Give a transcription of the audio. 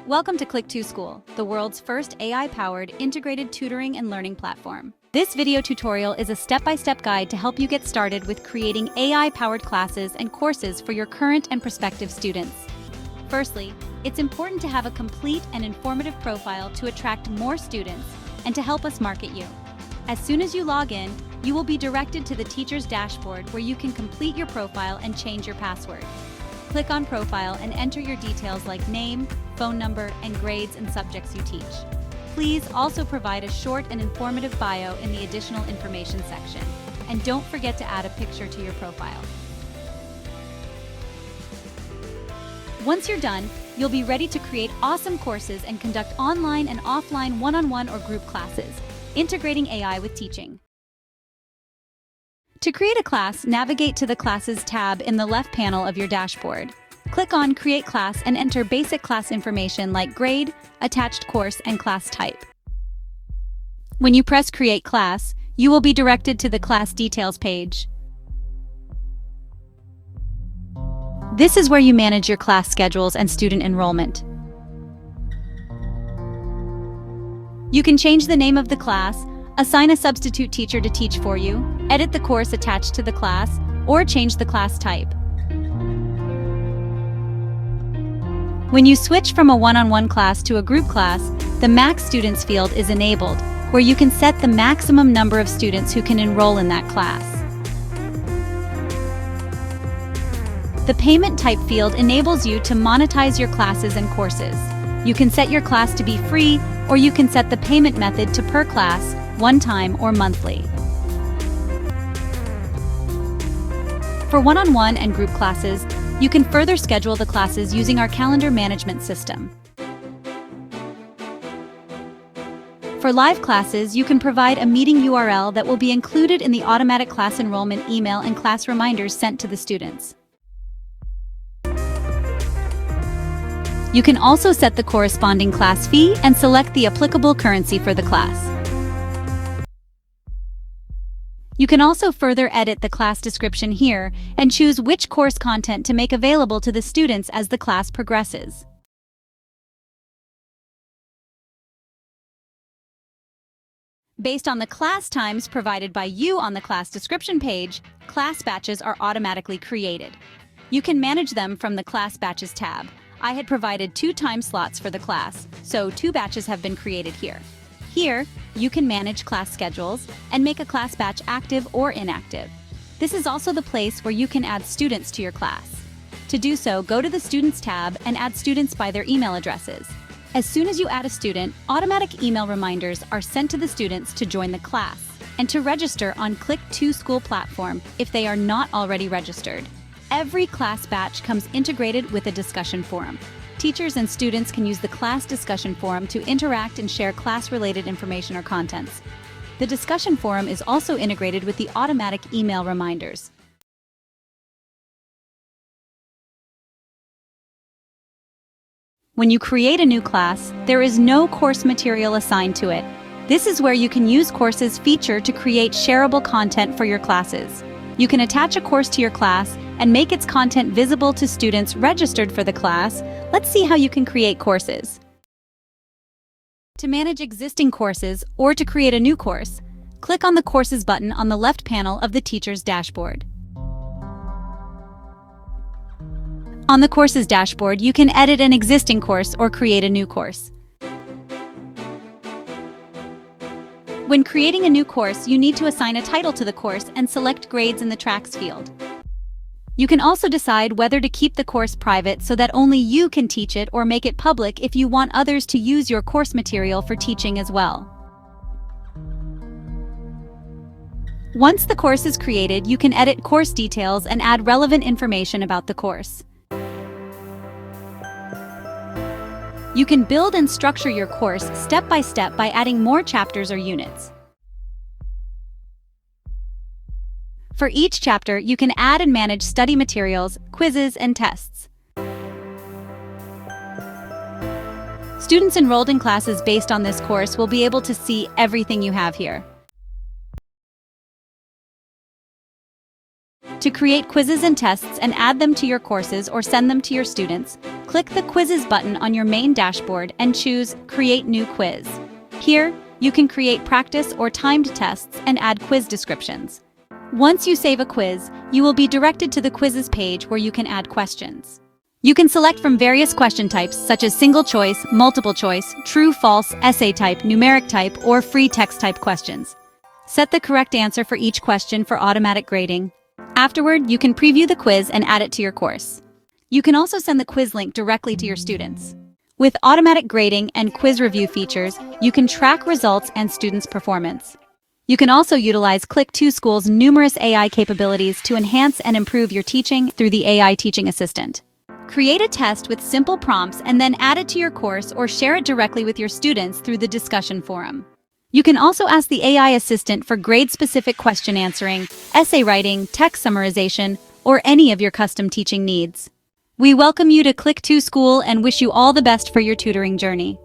Welcome to Click2School, the world's first AI-powered integrated tutoring and learning platform. This video tutorial is a step-by-step guide to help you get started with creating AI-powered classes and courses for your current and prospective students. Firstly, it's important to have a complete and informative profile to attract more students and to help us market you. As soon as you log in, you will be directed to the teacher's dashboard where you can complete your profile and change your password. Click on Profile and enter your details like name, phone number, and grades and subjects you teach. Please also provide a short and informative bio in the additional information section. And don't forget to add a picture to your profile. Once you're done, you'll be ready to create awesome courses and conduct online and offline one-on-one or group classes, integrating AI with teaching. To create a class, navigate to the Classes tab in the left panel of your dashboard. Click on Create Class and enter basic class information like grade, attached course, and class type. When you press Create Class, you will be directed to the Class Details page. This is where you manage your class schedules and student enrollment. You can change the name of the class, assign a substitute teacher to teach for you, edit the course attached to the class, or change the class type. When you switch from a one-on-one class to a group class, the Max Students field is enabled, where you can set the maximum number of students who can enroll in that class. The Payment Type field enables you to monetize your classes and courses. You can set your class to be free, or you can set the payment method to per class, one time or monthly. For one-on-one and group classes, you can further schedule the classes using our calendar management system. For live classes, you can provide a meeting URL that will be included in the automatic class enrollment email and class reminders sent to the students. You can also set the corresponding class fee and select the applicable currency for the class. You can also further edit the class description here and choose which course content to make available to the students as the class progresses. Based on the class times provided by you on the class description page, class batches are automatically created. You can manage them from the Class Batches tab. I had provided 2 time slots for the class, so 2 batches have been created here. Here, you can manage class schedules and make a class batch active or inactive. This is also the place where you can add students to your class. To do so, go to the Students tab and add students by their email addresses. As soon as you add a student, automatic email reminders are sent to the students to join the class and to register on Click2School platform if they are not already registered. Every class batch comes integrated with a discussion forum. Teachers and students can use the class discussion forum to interact and share class-related information or contents. The discussion forum is also integrated with the automatic email reminders. When you create a new class, there is no course material assigned to it. This is where you can use Courses feature to create shareable content for your classes. You can attach a course to your class and make its content visible to students registered for the class. Let's see how you can create courses. To manage existing courses or to create a new course, click on the Courses button on the left panel of the teacher's dashboard. On the Courses dashboard, you can edit an existing course or create a new course. When creating a new course, you need to assign a title to the course and select grades in the Tracks field. You can also decide whether to keep the course private so that only you can teach it or make it public if you want others to use your course material for teaching as well. Once the course is created, you can edit course details and add relevant information about the course. You can build and structure your course step by step by adding more chapters or units. For each chapter, you can add and manage study materials, quizzes, and tests. Students enrolled in classes based on this course will be able to see everything you have here. To create quizzes and tests and add them to your courses or send them to your students, click the Quizzes button on your main dashboard and choose Create New Quiz. Here, you can create practice or timed tests and add quiz descriptions. Once you save a quiz, you will be directed to the Quizzes page where you can add questions. You can select from various question types such as single choice, multiple choice, true, false, essay type, numeric type, or free text type questions. Set the correct answer for each question for automatic grading. Afterward, you can preview the quiz and add it to your course. You can also send the quiz link directly to your students. With automatic grading and quiz review features, you can track results and students' performance. You can also utilize Click2School's numerous AI capabilities to enhance and improve your teaching through the AI teaching assistant. Create a test with simple prompts and then add it to your course or share it directly with your students through the discussion forum. You can also ask the AI assistant for grade-specific question answering, essay writing, text summarization, or any of your custom teaching needs. We welcome you to Click2School and wish you all the best for your tutoring journey.